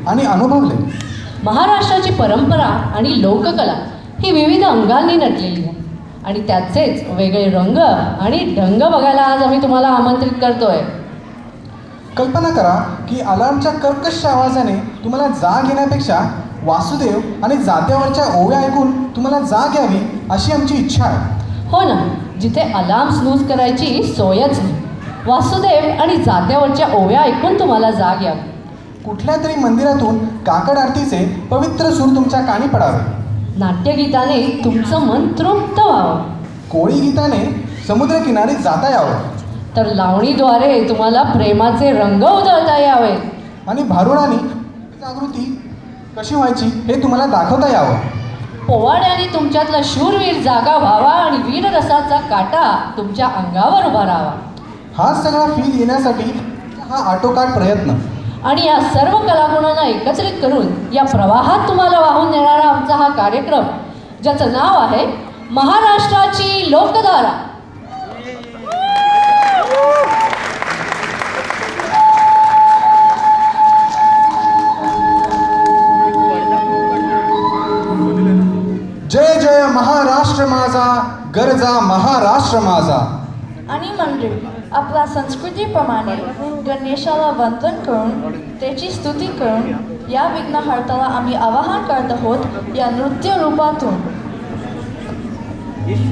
आणि अनुभवले. महाराष्ट्राची परंपरा आणि लोककला ही विविध अंगांनी नटलेली आहे आणि त्याचेच वेगळे रंग आणि ढंग बघायला आज आम्ही तुम्हाला आमंत्रित करतोय. कल्पना करा की अलार्मच्या कर्कश आवाजाने तुम्हाला जाग येण्यापेक्षा वासुदेव आणि जात्यावरच्या ओव्या ऐकून तुम्हाला जाग यावी अशी आमची इच्छा आहे. हो ना, जिथे अलार्म स्नूज करायची सोयच नाही, वासुदेव आणि जात्यावरच्या ओव्या ऐकून तुम्हाला जाग यावी. कुठल्या तरी मंदिरातून काकड आरतीचे पवित्र सूर तुमच्या कानी पडावे. नाट्यगीताने तुमचं मन तृप्त व्हावं. कोळी गीताने समुद्रकिनारी जाता यावं. तर लावणीद्वारे तुम्हाला प्रेमाचे रंग उधळता यावे. आणि भारुडाने जागृती कशी व्हायची हे तुम्हाला दाखवता यावं. पोवाड्याने तुमच्यातला शूरवीर जागा व्हावा आणि वीररसाचा काटा तुमच्या अंगावर उभा राहावा. हा सगळा फील येण्यासाठी हा आटोकाट प्रयत्न. आणि या सर्व कलागुणांना एकत्रित करून या प्रवाहात तुम्हाला वाहून नेणारा आमचा हा कार्यक्रम, ज्याचं नाव आहे महाराष्ट्राची लोकधारा. जय जय महाराष्ट्र माझा, गरजा महाराष्ट्र माझा. आणि मंडळी, आपल्या संस्कृतीप्रमाणे गणेशाला वंदन करून त्याची स्तुती करून या विघ्नहर्त्याला आम्ही आवाहन करत आहोत या नृत्य रूपातून. Gणेश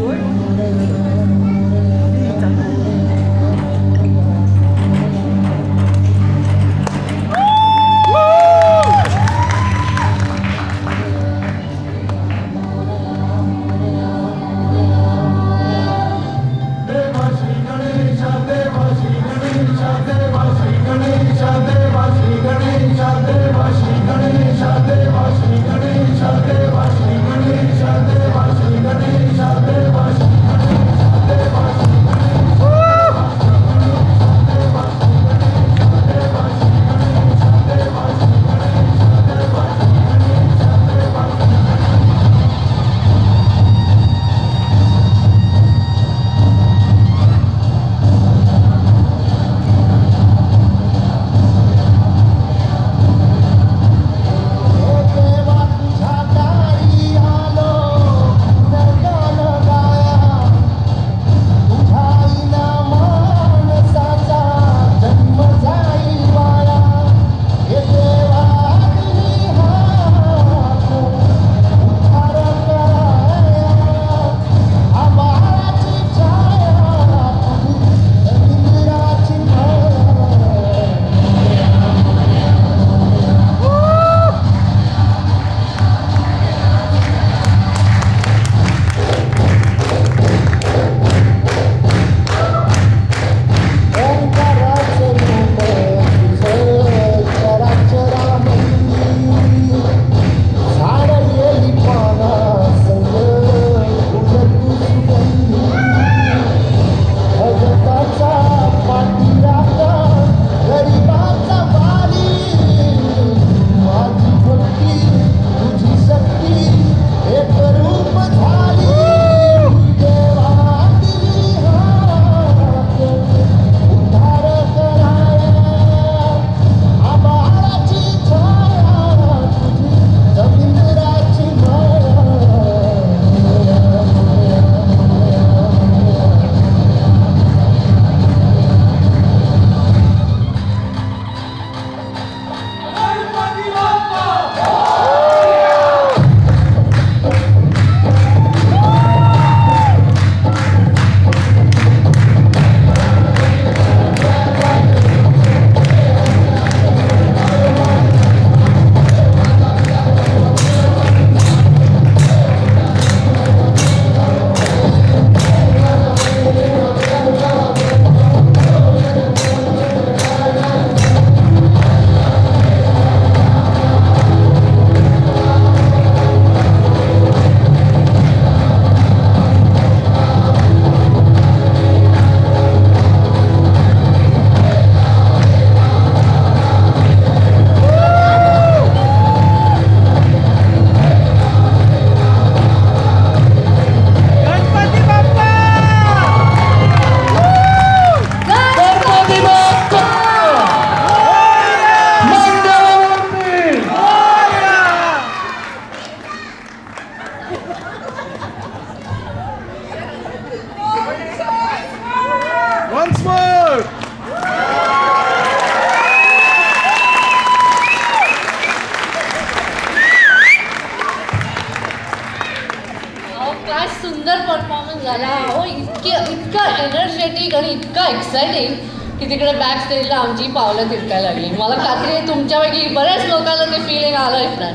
झाला हो, इतका एनर्जेटिक आणि इतका एक्सायटिंग की तिकडे बॅक स्टेजला आमची पावलं तिरकायला लागली. मला खात्री आहे तुमच्यापैकी बऱ्याच लोकांना ते फिलिंग आलं असणार.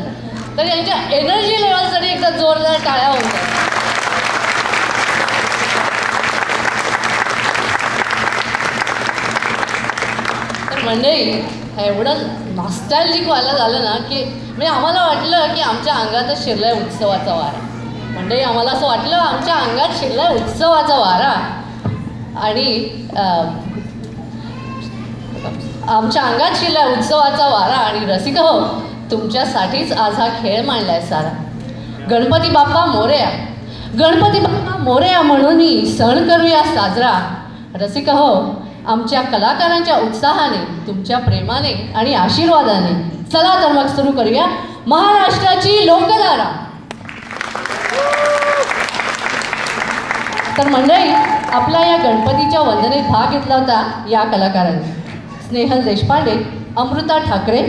तर यांच्या एनर्जी लेवलसाठी एकदा जोरदार टाळ्या होत्या. तर मंडळी एवढं नॉस्टॅल्जिक व्हायला झालं ना की म्हणजे आम्हाला वाटलं की आमच्या अंगातच शिरलाय उत्सवाचा वारा. मंडळी आम्हाला असं वाटलं आमच्या अंगात शिरलाय उत्सवाचा वारा आणि आमच्या अंगात शिरलाय उत्सवाचा वारा आणि रसिक हो तुमच्यासाठीच आज हा खेळ मांडलाय सारा. गणपती बाप्पा मोरया, गणपती बाप्पा मोरया म्हणून सण करूया साजरा. रसिक हो आमच्या कलाकारांच्या उत्साहाने, तुमच्या प्रेमाने आणि आशीर्वादाने चला तर मग सुरू करूया महाराष्ट्राची लोकधारा. तर मंडळी आपला या गणपतीच्या वंदनेत भाग घेतला होता या कलाकारांनी: स्नेहल देशपांडे, अमृता ठाकरे,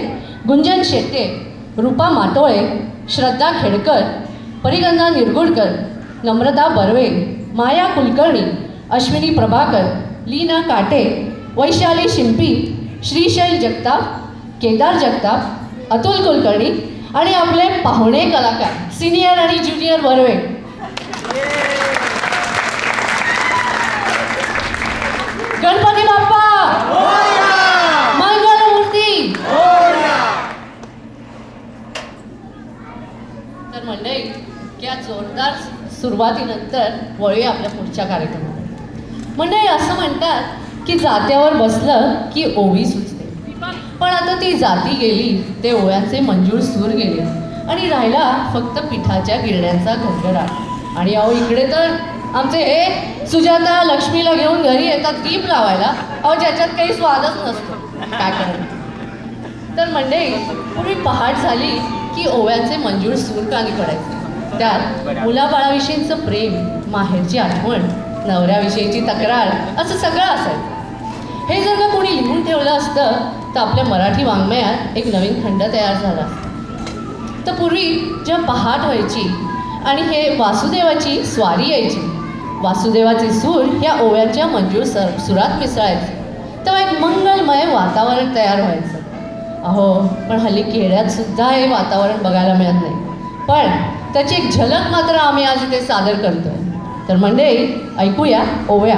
गुंजन शेट्टे, रूपा माटोळे, श्रद्धा खेडकर, परिगंधा निरगुडकर, नम्रता बर्वे, माया कुलकर्णी, अश्विनी प्रभाकर, लीना काटे, वैशाली शिंपी, श्रीशैल जगताप, केदार जगताप, अतुल कुलकर्णी आणि आपले पाहुणे कलाकार सिनियर आणि ज्युनियर बर्वे. गणपती बाप्पा मंगलमूर्ती. तर मंडळी या जोरदार सुरुवातीनंतर वळूया आपल्या पुढच्या कार्यक्रमात. मंडळी असं म्हणतात की जात्यावर बसलं की ओवी सुचते, पण आता ती जाती गेली, ते ओव्यांचे मंजूळ सूर गेले आणि राहिला फक्त पिठाच्या गिरण्यांचा घरघराट. आणि अहो इकडे तर आमचे हे सुजाता लक्ष्मीला घेऊन घरी येतात दीप लावायला, अहो ज्याच्यात काही स्वादच नसतो. काय करणार. तर मंडळी पूर्वी पहाट झाली की ओव्यांचे मंजूळ सूर कानी पडायचे. त्यात मुलाबाळाविषयीचं प्रेम, माहेरची आठवण, नवऱ्याविषयीची तक्रार असं सगळं असायचं. हे जर का कोणी लिहून ठेवलं असतं तर आपल्या मराठी वाङ्मयात एक नवीन खंड तयार झाला असता. तर पूर्वी जेव्हा पहाट व्हायची आणि हे वासुदेवाची स्वारी यायची, वासुदेवाचे सूर ह्या ओव्यांच्या मंजूळ सुरात मिसळायचे, तेव्हा एक मंगलमय वातावरण तयार व्हायचं. अहो पण हल्ली खेड्यात सुद्धा हे वातावरण बघायला मिळत नाही, पण त्याची एक झलक मात्र आम्ही आज इथे सादर करतोय. तर मंडळी ऐकूया ओव्या.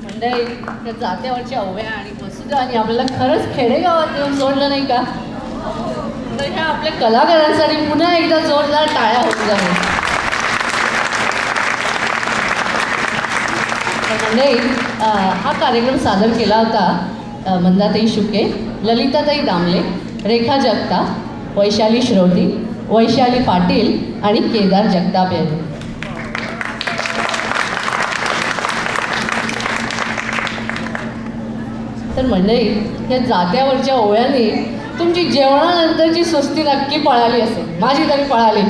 मंडळी, त्या जात्यावरच्या ओव्या आणि वसुदेवानी आपल्याला खरंच खेडेगावात येऊन सोडलं नाही का? तर ह्या आपल्या कलाकारांसाठी पुन्हा एकदा जोरदार टाळ्या होत जाईल. तर मंडळी, हा कार्यक्रम सादर केला होता मंदाताई शुके, ललिताताई दामले, रेखा जगताप, वैशाली श्रोती, वैशाली पाटील आणि केदार जगताप यांनी. तर मंडळी, या जात्यावरच्या ओव्याने तुमची जेवणानंतरची सुस्ती नक्की पळाली असेल, माझी तरी पळाली.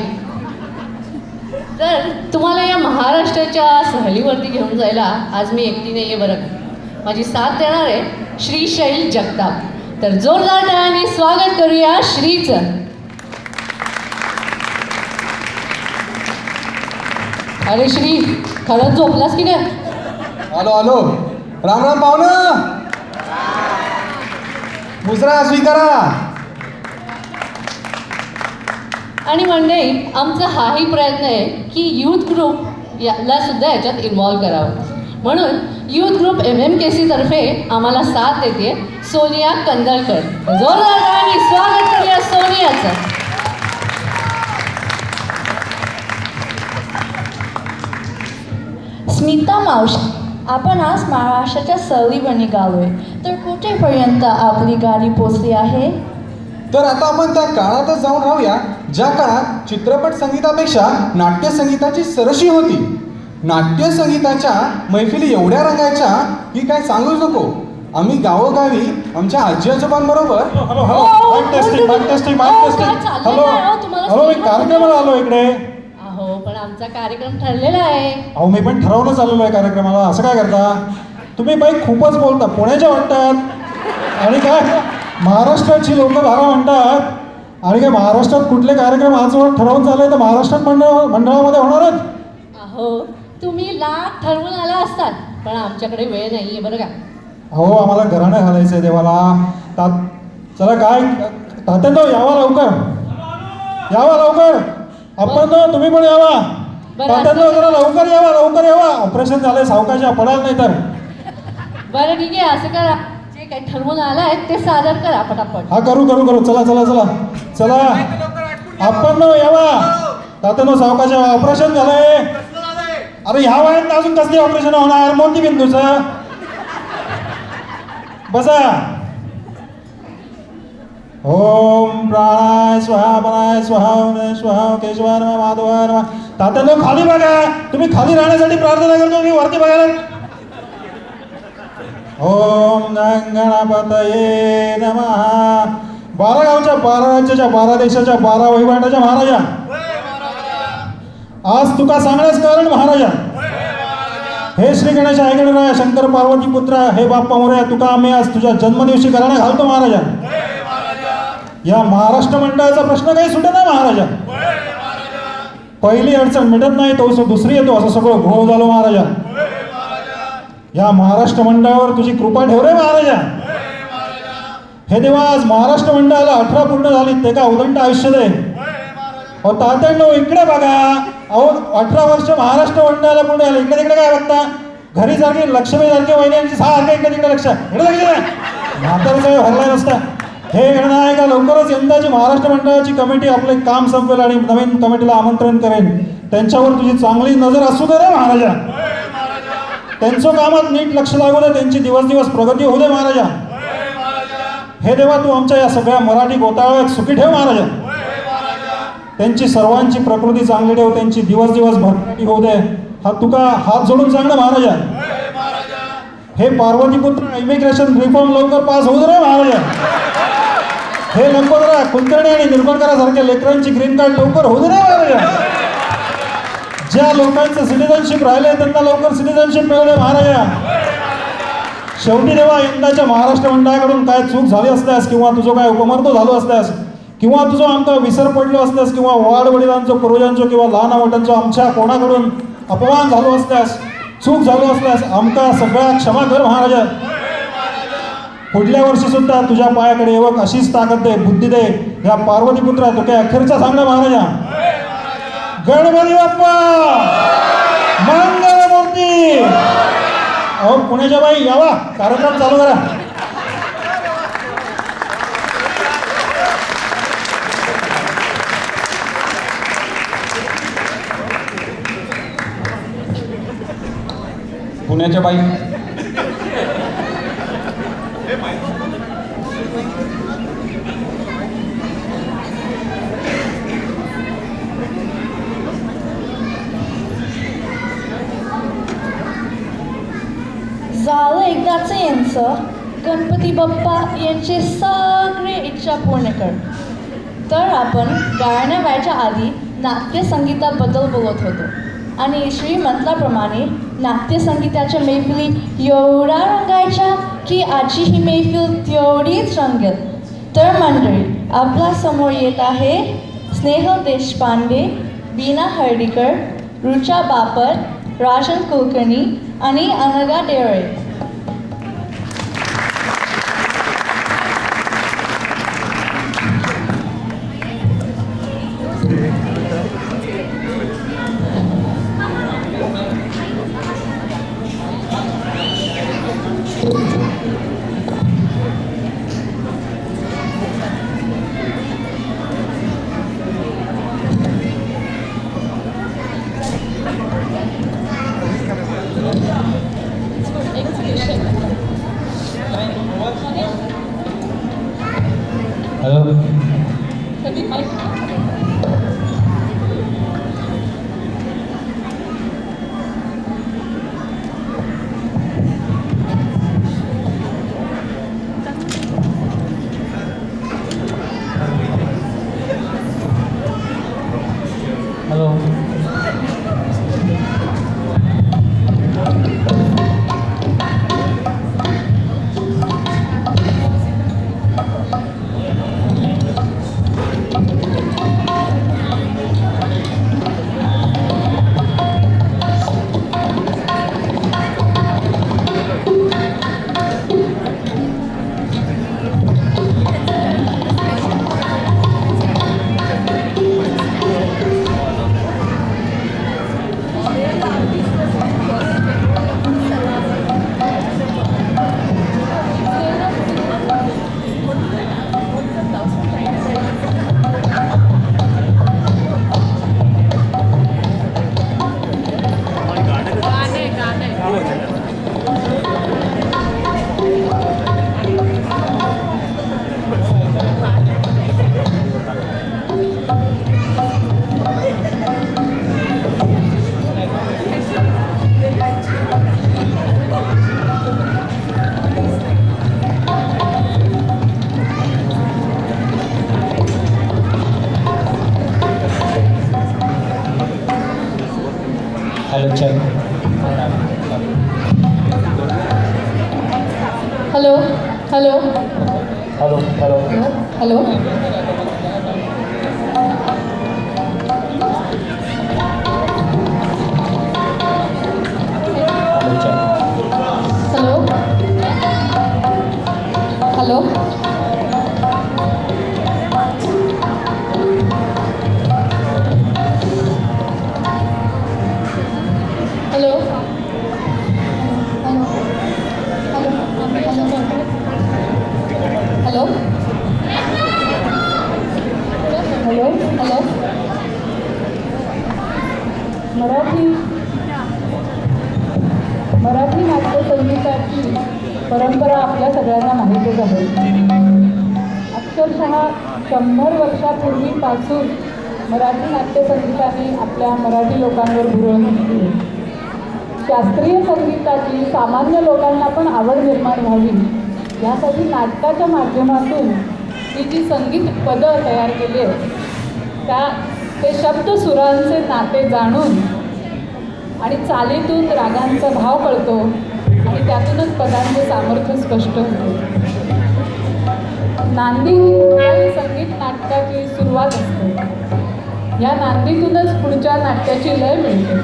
तर तुम्हाला या महाराष्ट्राच्या सहलीवरती घेऊन जायला आज मी एकटी नाही आहे बरं. माझी साथ देणार आहे श्रीशैल जगताप. तर जोरदार टाळ्याने स्वागत करूया श्रीचं. अरे श्री, खरंच झोपलास की काय? आलो आलो. राम राम पाहुणं, मुजरा स्वीकारा. आणि मंडळी, आमचा हाही प्रयत्न आहे की यूथ ग्रुप याला सुद्धा याच्यात इन्व्हॉल्व करावं. म्हणून यूथ ग्रुप MMKC तर्फे आम्हाला साथ देते सोनिया कंदळकर. जोरदार टाळ्यांनी स्वागत करूया सोनियाचं. स्मिता मावशी, आपण आज महाराष्ट्राच्या सहलीवर निघालोय, तर कुठेपर्यंत आपली गाडी पोचली आहे? तर आता आपण त्या काळातच जाऊन राहूया ज्या काळात चित्रपट संगीतापेक्षा नाट्य संगीताची सरशी होती. नाट्य संगीताच्या मैफिली एवढ्या रंगायच्या की काय सांगूच नको. आम्ही गावोगावी आमच्या आजी आजोबांबरोबर काय चाललंय काय हो तुम्हाला? मी कार्यक्रमाला आलो इकडे. अहो, पण आमचा कार्यक्रम ठरलेला आहे. अहो मी पण ठरवूनच आलेलो आहे कार्यक्रमाला. असं काय करता तुम्ही बाई? खूपच बोलता. पुण्याच्या वाटतात आणि काय महाराष्ट्राची लोक धारा म्हणतात आणि काय महाराष्ट्रात कुठले कार्यक्रम आजवर ठरवून चालले तर महाराष्ट्रात मंडळामध्ये होणारच. अहो तुम्ही लाख ठरवून आला असतात पण आमच्याकडे वेळ नाहीये बरं का. अहो आम्हाला घराणं घालायचं आहे देवाला. चला काय तात्यानो यावा लवकर, यावा लवकर. आपण तुम्ही पण यावा. बरं, तात्यानो जरा लवकर यावा, लवकर यावा. ऑपरेशन झालंय सावकाशा, पडाल नाही तर. बरं ठीक आहे, असं करा जे काही ठरवून आलाय ते सादर करा पटापट. हा करू करू करू. चला चला चला चला. आपण यावा. तात्यानो सावकाशा, ऑपरेशन झालंय. अरे ह्या वयात अजून कसली ऑपरेशन होणार? मोठी बिंदूचं. बसा. ओम प्राणाय स्वाहा, प्राणाय स्वाहा, ओम स्वाहा, केशवाय नमः, माधवाय नमः. तात्यानो खाली बघा. तुम्ही खाली राहण्यासाठी प्रार्थना करतो, मी वरती बघायला. ओम गणपतये नमः. 12 गावच्या, 12 राज्याच्या, 12 देशाच्या, 12 वहिवाटाच्या महाराजा, आज तुका सांगण्यास कारण महाराजा. हे श्री गणेश ऐकणारा शंकर पार्वती पुत्रा, हे बाप्पा मोरया, तुका आम्ही आज तुझ्या जन्मदिवशी घराणं घालतो महाराजा. या महाराष्ट्र मंडळाचा प्रश्न काही सुटत नाही महाराजा. पहिली अडचण मिटत नाही तो दुसरी येतो, असं सगळं घोळ झालो महाराजा. या महाराष्ट्र मंडळावर तुझी कृपा ठेव रे महाराजा. हे देवा, आज महाराष्ट्र मंडळाला 18 पूर्ण झाली, ते का उदंड आयुष्य दे. अहो तात्यांनो इकडे बघा. अहो 18 वर्ष महाराष्ट्र मंडळाला पूर्ण झाले. इकडे तिकडे काय बघता? घरी सारखी लक्ष्मी सारखी वहिन्यांची सारखं इकडे तिकडे लक्ष, इकडे लक्ष द्या. म्हातारीचा भरला नसता. हे गणना आहे का लवकरच यंदाची महाराष्ट्र मंडळाची कमिटी आपले काम संपवेल आणि नवीन कमिटीला आमंत्रण करेन. त्यांच्यावर तुझी चांगली नजर असू दे रे महाराजा. त्यांचं कामात नीट लक्ष लागू दे, त्यांची दिवस दिवस प्रगती होऊ दे महाराजा. हे देवा, तू आमच्या या सगळ्या मराठी गोतावळ्यात सुखी ठेव महाराजा. त्यांची सर्वांची प्रकृती चांगली ठेव, त्यांची दिवस दिवस भरती होऊ दे. हा तुका हात जोडून सांग ना महाराजा. हे पार्वतीपुत्र इमिग्रेशन रिफॉर्म लवकर पास होऊ दे रे महाराजा. हे लंबोदरा, कुलकर्णी आणि निर्मळकरासारख्या लेकरांची ग्रीन कार्ड लवकर होऊ दे रे महाराजा. ज्या लोकांचं सिटिझनशिप राहिले त्यांना लवकर सिटिझनशिप मिळू दे महाराजा. शेवटी देवा, यंदाच्या महाराष्ट्र मंडळाकडून काय चूक झाली असल्यास किंवा तुझं काय उपमर्द झालो असल्यास किंवा तुझं आमचा विसर पडलो असल्यास किंवा वाडवडिलांचो, पूर्वजांचो किंवा लहान मोठ्यांचो आमच्या कोणाकडून अपमान झालो असल्यास, चूक झालो असल्यास आमका सगळ्या क्षमा कर महाराजा. पुढल्या वर्षी सुद्धा तुझ्या पायाकडे येवक अशीच ताकद दे, बुद्धी दे. या पार्वतीपुत्रा तू काय अखेरचा सांगणं महाराजा. गणपती बाप्पा मंगलमूर्ती. अहो पुण्याच्या बाई यावा, कार्यक्रम चालू करा. पुण्याच्या बाई. झालं एकदाचं यांचं. गणपती बाप्पा यांची सगळी इच्छा पूर्ण कर. तर आपण गायना व्हायच्या आधी नाट्यसंगीताबद्दल बोलत होतो आणि श्री म्हटल्याप्रमाणे नाट्यसंगीताच्या मैफिली एवढ्या रंगायच्या की आजची ही मैफिल तेवढीच रंगेल. तर मंडळी, आपल्या समोर येत आहे स्नेहल देशपांडे, बीना हर्डीकर, रुचा बापट, राजन कुलकर्णी आणि Anagha Dere. Hello check. Hello hello hello hello hello hello check. Hello hello hello hello hello hello Marathi नाट्यसंगीताची परंपरा आपल्या सगळ्यांना माहीतच आहे. अक्षरशः 100 वर्षापूर्वीपासून मराठी नाट्यसंगीताने आपल्या मराठी लोकांवर भुरळ घातली. शास्त्रीय संगीताची सामान्य लोकांना पण आवड निर्माण व्हावी यासाठी नाटकाच्या माध्यमातून ही जी संगीत पदं तयार केली आहेत ते शब्द सुरांचे नाते जाणून आणि चालीतून रागांचा भाव कळतो आणि त्यातूनच पदांचे सामर्थ्य स्पष्ट होते. नांदी ही संगीत नाटकाची सुरुवात असते. या नांदीतूनच पुढच्या नाट्याची लय मिळते.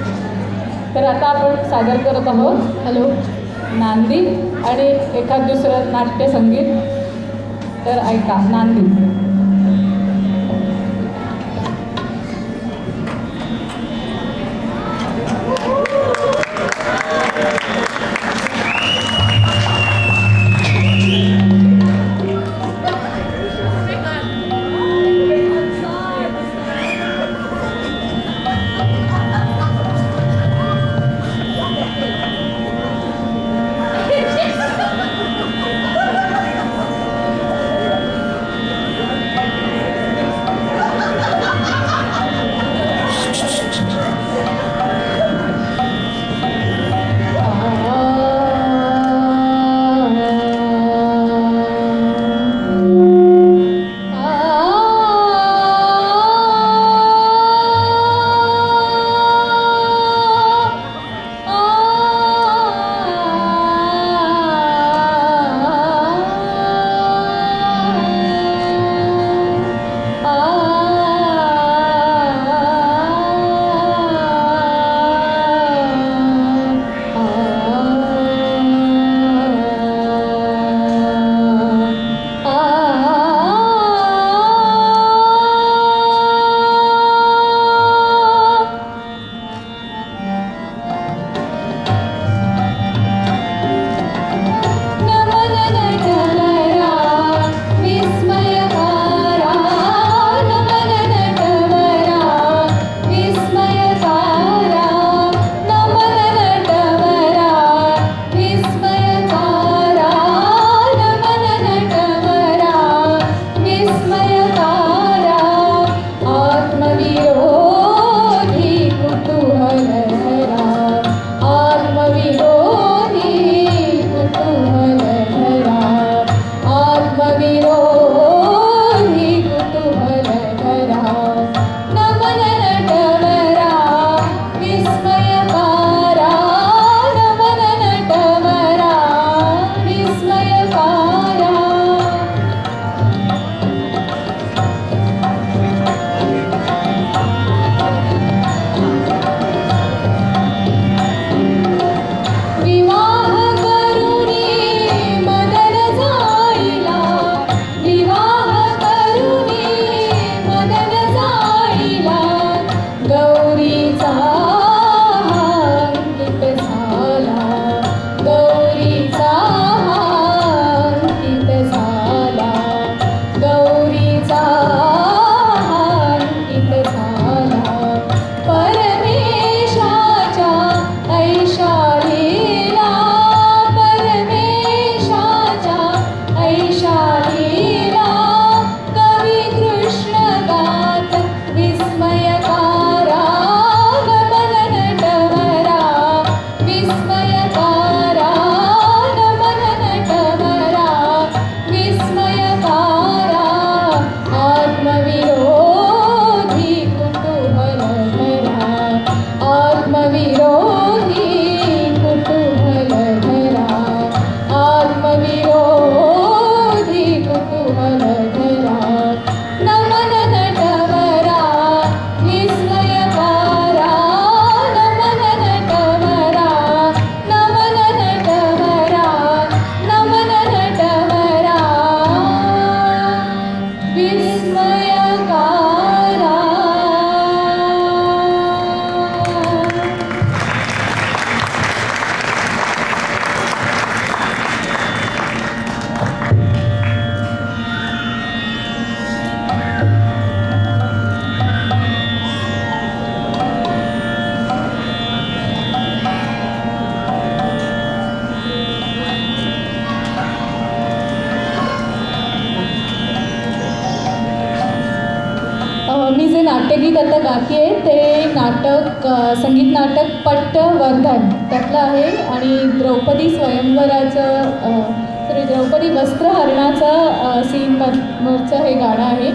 तर आता आपण सादर करत आहोत हॅलो नांदी आणि एखाद दुसरं नाट्यसंगीत. तर ऐका नांदी. बाकी आहे ते नाटक संगीत नाटक पट्टवर्धन त्यातलं आहे आणि द्रौपदी स्वयंवराचं द्रौपदी वस्त्रहरणाचं सीनवरचं हे गाणं आहे.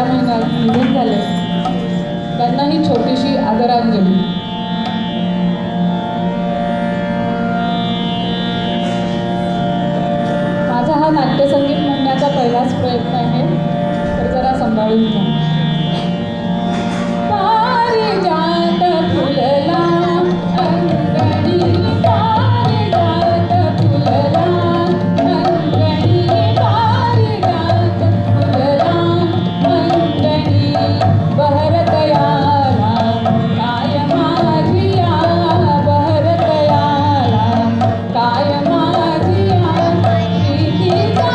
गेल्या महिन्यात निधन झाले, त्यांना ही छोटीशी आदरांजली. माझा हा नाट्यसंगीत म्हणण्याचा पहिलाच प्रयत्न आहे, तर जरा सांभाळून घ्या. पारिजात फुलला अंगणी, पारिजात फुलला अंगणी, पारिजात फुलला अंगणी, बहरत याला काय माझिया, बहरत याला काय माझिया, प्रीतीचा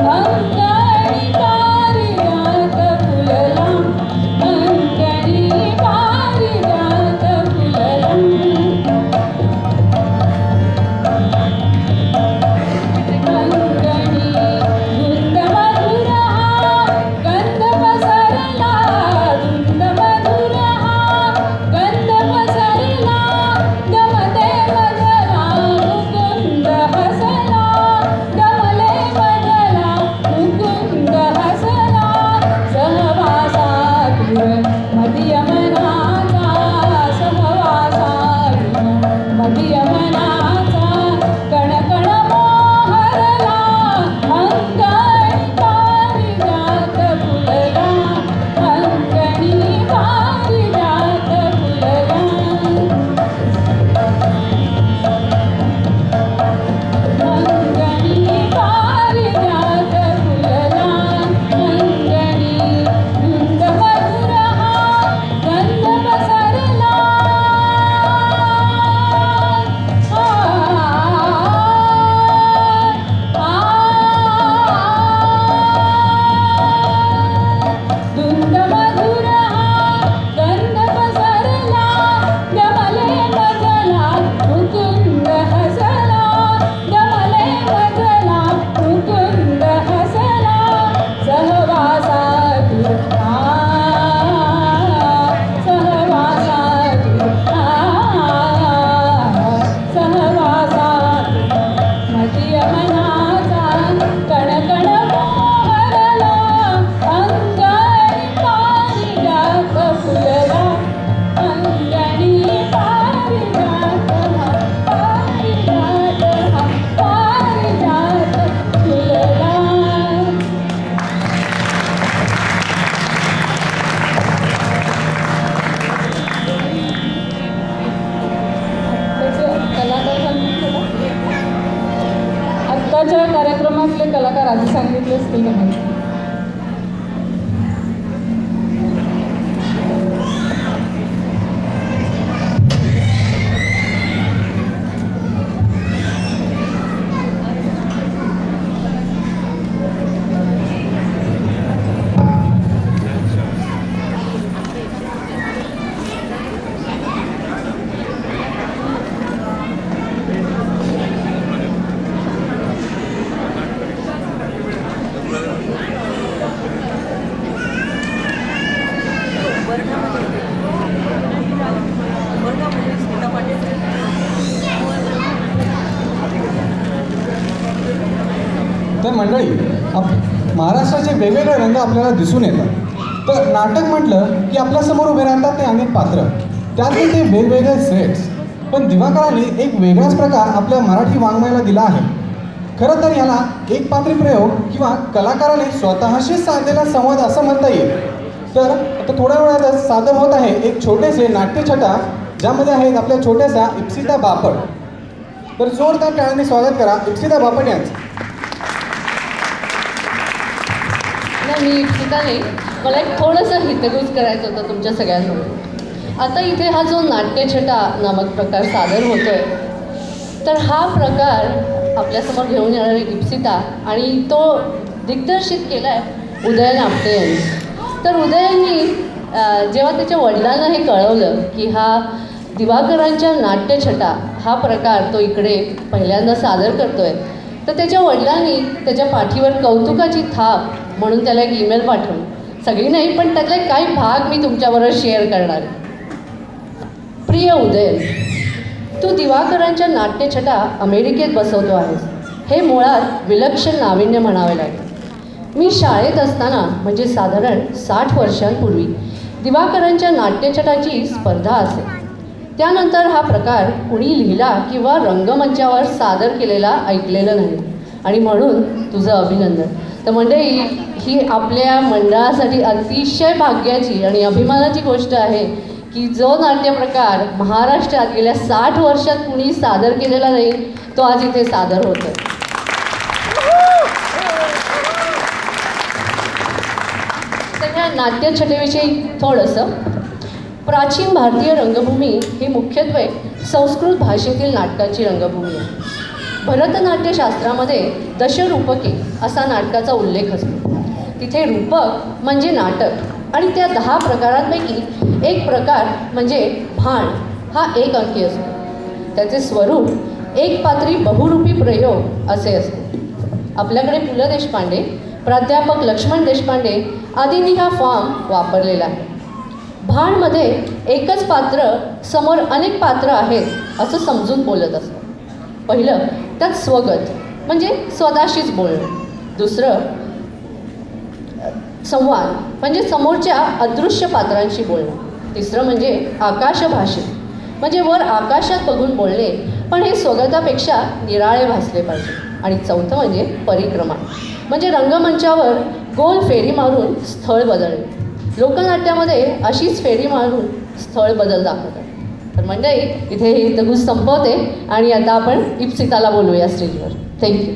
अंगणी पारिजात फुलला अंगणी, पारिजात फुलला. अंगणी धुंद मधुर हा गंध पसरला, धुंद मधुर हा गंध पसरला, गमते मजला मुकुंद हसला, गमले मजला मुकुंद हसला, सहवासातून मदीय मनाचा, सहवासातून मदीय मनाचा कणकण मोहरला, अंगणी पारिजात फुलला, अंगणी पारिजात फुलला. अंगणी पारिजात फुलला, अंगणी धुंद मधुर हा गंध पसरला. धुंद मधुर हा गंध पसरला, गमले मजला मुकुंद हसला, गमले मजला मुकुंद हसला, सहवासातून सहवासातून सहवासातून मदीय मनाचा कणकण मोहरला, अंगणी पारिजात फुलला, अंगणी पारिजात पारिजात पारिजात फुलला. आत्ताच्या कार्यक्रमातले कलाकार आधी सांगितले असतील का नाही? तर मंडळी, महाराष्ट्राचे वेगवेगळे रंग आपल्याला दिसून येतात. तर नाटक म्हटलं की आपल्यासमोर उभे राहतात ते अनेक पात्र, त्यातले ते वेगवेगळे सेट्स. पण दिवाकरांनी एक वेगळाच प्रकार आपल्या मराठी वाङ्मयाला दिला आहे. खरं तर याला एक पात्री प्रयोग किंवा कलाकाराने स्वतःशीच साधलेला संवाद असं म्हणता येईल. तर आता थोड्या वेळातच सादर होत आहे एक छोटेसे नाट्यछटा, ज्यामध्ये आहेत आपल्या छोट्याशा इप्सिता बापट. तर जोरदार टाळ्यांनी स्वागत करा इप्सिता बापट यांचं. मी इप्सिता नाही, मला एक थोडंसं हितगुज करायचं होतं तुमच्या सगळ्यांसमोर. आता इथे हा जो नाट्यछटा नामक प्रकार सादर होतोय, तर हा प्रकार आपल्यासमोर घेऊन येणारी इप्सिता आणि तो दिग्दर्शित केला आहे उदयन आपटे यांनी. तर उदयननी जेव्हा त्याच्या वडिलांना हे कळवलं की हा दिवाकरांच्या नाट्यछटा हा प्रकार तो इकडे पहिल्यांदा सादर करतोय, तर त्याच्या वडिलांनी त्याच्या पाठीवर कौतुकाची थाप म्हणून त्याला एक ईमेल पाठवली. सगळी नाही, पण त्यातले काही भाग मी तुमच्याबरोबर शेअर करणार आहे. प्रिय उदयन, तू दिवाकरांच्या नाट्यछटा अमेरिकेत बसवतो आहेस. हे मुळात विलक्षण नाविन्य म्हणावे लागेल. मी शाळेत असताना म्हणजे साधारण 60 वर्षांपूर्वी दिवाकरांच्या नाट्यछटाची स्पर्धा असे. त्यानंतर हा प्रकार कुणी लिहिला किंवा रंगमंचावर सादर केलेला ऐकलेलं नाही आणि म्हणून तुझं अभिनंदन. तर मंडळी, ही आपल्या मंडळासाठी अतिशय भाग्याची आणि अभिमानाची गोष्ट आहे की जो नाट्यप्रकार महाराष्ट्रात गेल्या 60 वर्षात कुणी सादर केलेला नाही तो आज इथे सादर होतो. तर ह्या नाट्यछटेविषयी थोडंसं. प्राचीन भारतीय रंगभूमी ही मुख्यत्वे संस्कृत भाषेतील नाटकाची रंगभूमी आहे. भरतनाट्यशास्त्रामध्ये दशरूपके असा नाटकाचा उल्लेख असतो. तिथे रूपक म्हणजे नाटक आणि त्या 10 प्रकारांपैकी एक प्रकार म्हणजे भाण हा एक अंकी असतो. त्याचे स्वरूप एक पात्री बहुरूपी प्रयोग असे असते. आपल्याकडे पु ल देशपांडे, प्राध्यापक लक्ष्मण देशपांडे आदींनी हा फॉर्म वापरलेला आहे. भाणमध्ये एकच पात्र समोर अनेक पात्र आहेत असं समजून बोलत असतं. पहिलं त्यात स्वगत म्हणजे स्वतःशीच बोलणं. दुसरं संवाद म्हणजे समोरच्या अदृश्य पात्रांशी बोलणं. तिसरं म्हणजे आकाशभाषे म्हणजे वर आकाशात बघून बोलणे पण हे स्वगतापेक्षा निराळे भासले पाहिजे. आणि चौथं म्हणजे परिक्रमा म्हणजे रंगमंचावर गोल फेरी मारून स्थळ बदलणे. लोकनाट्यामध्ये अशीच फेरी मारून स्थळ बदल दाखवतात. तर मंडळी, इथे ही दगूज संपवते आणि आता आपण इप्सिताला बोलूया स्टेजवर. थँक्यू.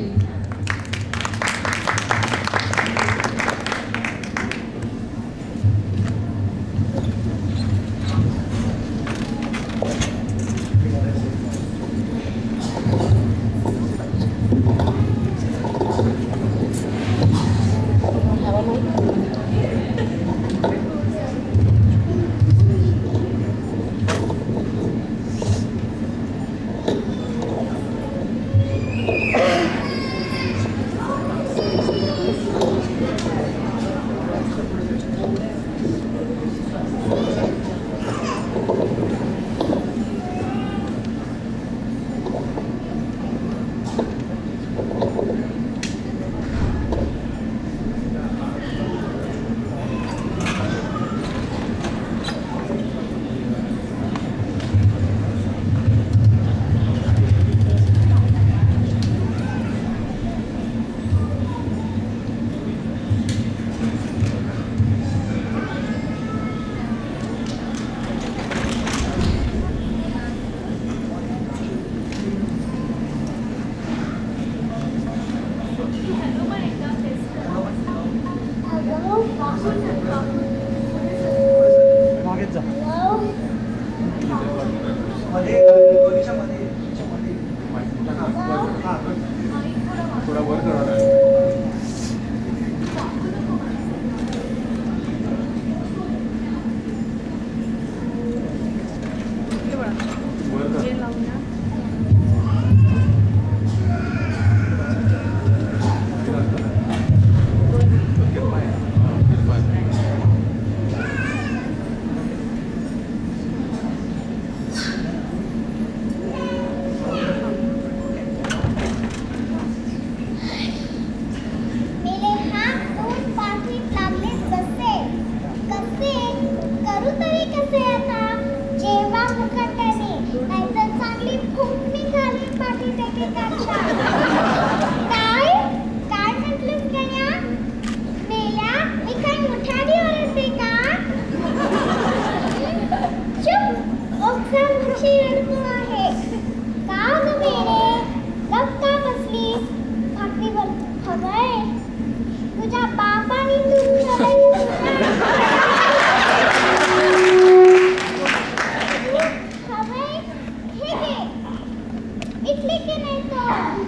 इटली के नाही तो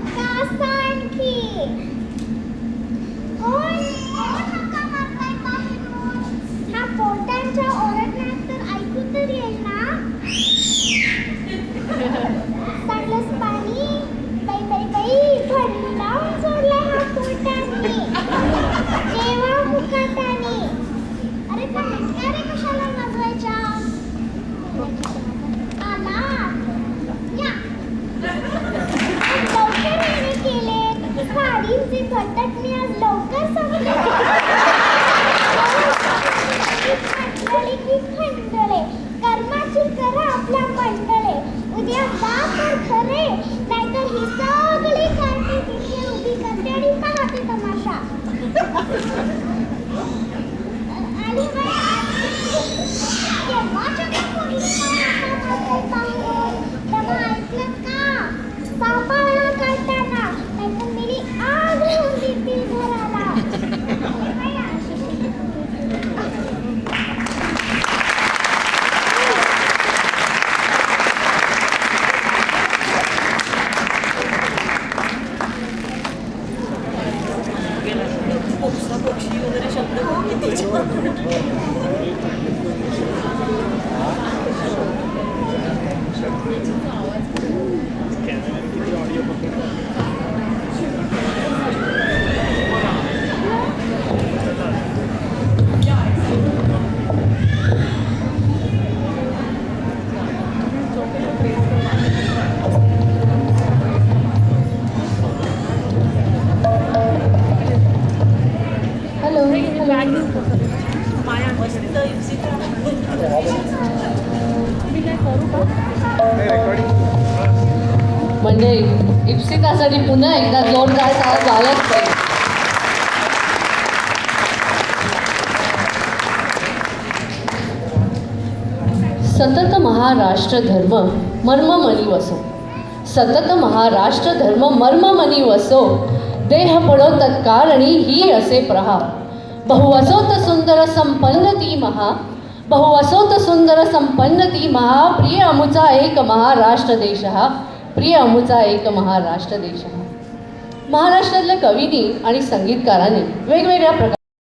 देवा तर खरे नाहीतर ही सगळी कार्टी तिथे उभी करते आणि पाहते तमाशा आणि तेव्हाच्या त्या पोरी तेव्हा ऐकलं का सापाळा काढताना नाहीतर मेरी आग लावून देतील घराला म्हणजे इप्सितासाठी पुन्हा एकदा जोरदार टाळ झालाच पाहिजे. सतत महाराष्ट्र धर्म मर्म मनी वसो, सतत महाराष्ट्र धर्म मर्म मनी वसो, देह पडो तत्कारणी ही असे प्रहा. बहुवसोत सुंदर संपन्न ती महा, बहुवसोत सुंदर संपन्न ती महा, प्रिय अमुचा एक महाराष्ट्र देश हा, प्रिय अमुचा एक महाराष्ट्र देश हा. महाराष्ट्रातल्या कवींनी आणि संगीतकारांनी वेगवेगळ्या प्रकार